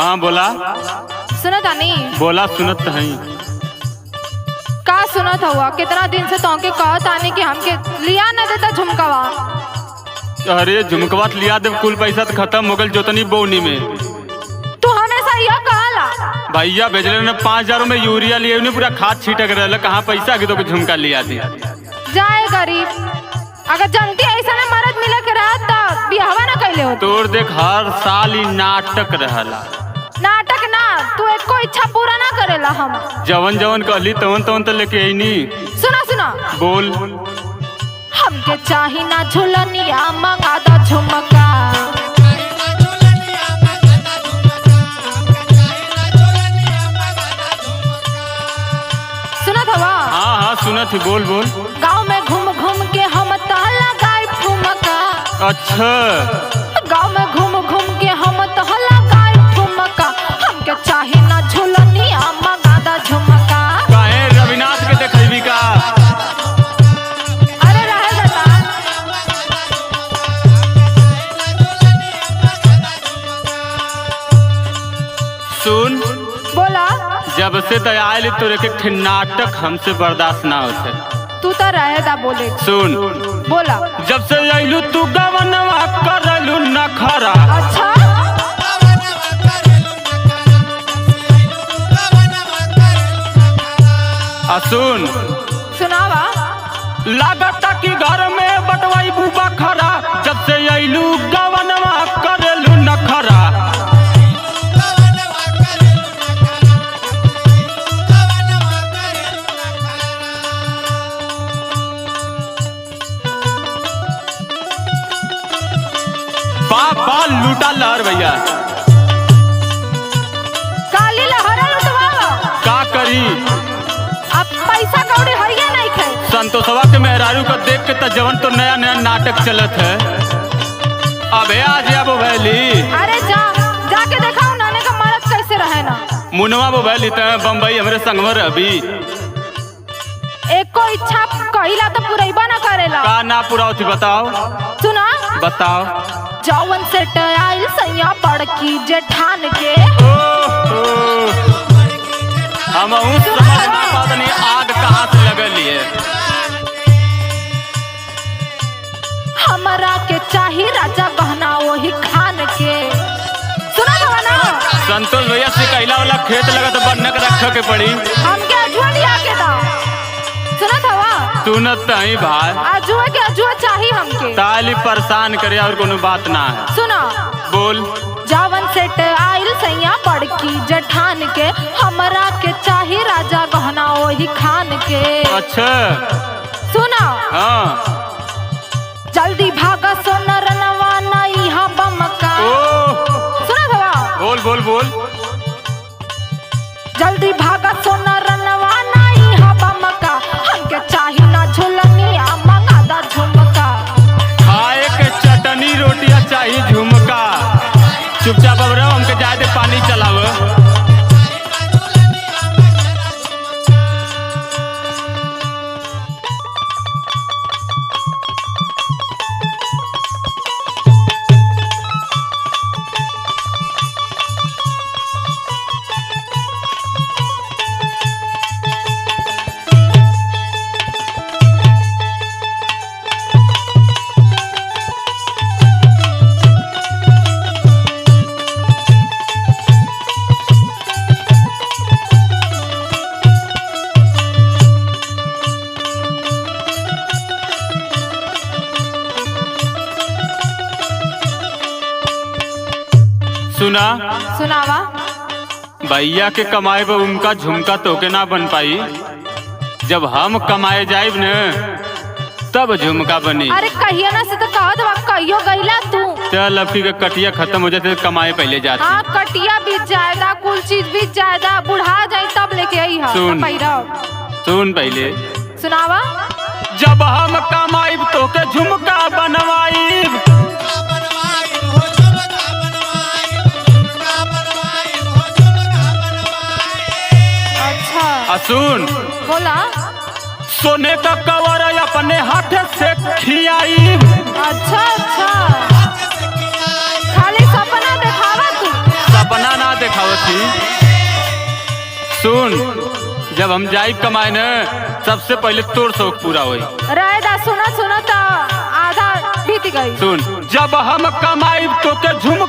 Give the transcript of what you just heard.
हाँ बोला। सुनत आनी? बोला सुनत है। का सुनत हुआ? कितना दिन से तोके कहत आनी कि हमके लिया न देता झुमकावा। अरे झुमकवा लिया दे, कुल पैसा तो खत्म हो गल जोतनी बोनी में। तू हमेशा यह कहला। भैया भेजले ने 5000 में यूरिया लिए, उन्हें पूरा खाद छीटक रहा, कहाँ पैसा की तो झुमका लिया दी। जाए गरीब, अगर जनती ऐसा न मरद मिले के रहा तो बियाहवा न कैले हो। तोर देख हर साल ही नाटक रहला। नाटक ना, तू एको इच्छा पूरा ना करेला। हम जवन जवन कहली तवन तवन तो लेके आईनी। सुना सुना बोल। हमके चाही ना झुलनिया, मंगा दा झुमका। सुनत हवा? हाँ हाँ सुनत ही, बोल बोल। गाँव में घूम घूम के हम तहला गाय ठुमका। अच्छा, गाँव में घूम घूम के हम तहला गाय ठुमका। हमके चाही ना झुलनिया, मंगा दा झुमका। काहे रविनाथ के देखैबी का? अरे रहे बता। सुन, बोला। जब से तो आयल तो एक नाटक हमसे बर्दाश्त ना होते। तू तो रहेगा बोले। सुन, बोला। जब से आइलू तू गवनवा करलू नखरा। अच्छा, सुन, सुनावा। लागता कि घर में बटवाई बुबा खरा। जब से आइलू गवनवा करलू नखरा। बाबा लूटा लहर भैया। काली लहरा लुटवावा। का करी? अब पैसा कौड़ी हरिया नहीं खे। संतोषवा के मेहरारू को देख के तो जवन तो नया नया नाटक चलत है। अबे आज या बोभैली। अरे जा, जाके देखा नाने का मरद कैसे रहे ना। मुनवा बोभैली तो बम्बई हमरे संगवर अभी। एको इच्छा कहिला तो पूरा ना करेला। का ना पूरा होती बताओ। सुना बताओ। जौवन सेट आइल सैया बड़की जेठान के। हम समझ ना पातनी आग कहाँ से लगल है। हमरा के चाही राजा गहना वही खान के। सुना था ना? संतोष भैया से कहला वाला खेत लगा तो बनक रख के पड़ी। हमके अजुआ लिया के दा। सुना था वा? सुनत नहीं भाई। अजुआ के अजुआ चाही हमके। ताली परेशान करे और कोनो बात ना है। सुना। बोल। जावन सेट आइल सैया बड़की जेठान के। हमरा के चाही राजा गहना वही खान के। अच्छा, सुना। हाँ। जल्दी भागा सोना रनवा नहीं हा बमका। सुना था? बोल बोल बोल। जल्दी भागा सोना रनवा नहीं हा बमका। हमके चाही ना झुलनिया, मंगा दा झुमका। खाए के चटनी रोटियां चाहिए झुमका। चुपचाप अब रहो, हमके जाए दे पानी चलाव। सुना। सुनावा। भैया के कमाए पर उनका झुमका तोके ना बन पाई। जब हम कमाए जाइब न तब झुमका बनी। अरे कहिया ना से तो कहत बा, कहियो गईला तू। चल अभी का कटिया खत्म हो जाते कमाए पहले जाते। हाँ, कटिया बीत जाएगा, कुल चीज बीत जाएगा, बुढ़ा जाए तब लेके आई है। सुन। सुन पहले। सुनावा। जब हम कमाइब तोके झुमका बनवाइब। अच्छा, सुन। बोला। सोने का कवर अपने हाथ से खियाई। अच्छा अच्छा, खाली सपना दिखावा तू। सपना ना दिखाओ सुन, जब हम जाई कमाए न सबसे पहले तोर शौक पूरा होई। रहे दा सुना सुना तो आधा बीत गई। सुन, जब हम कमाई तो के झुमका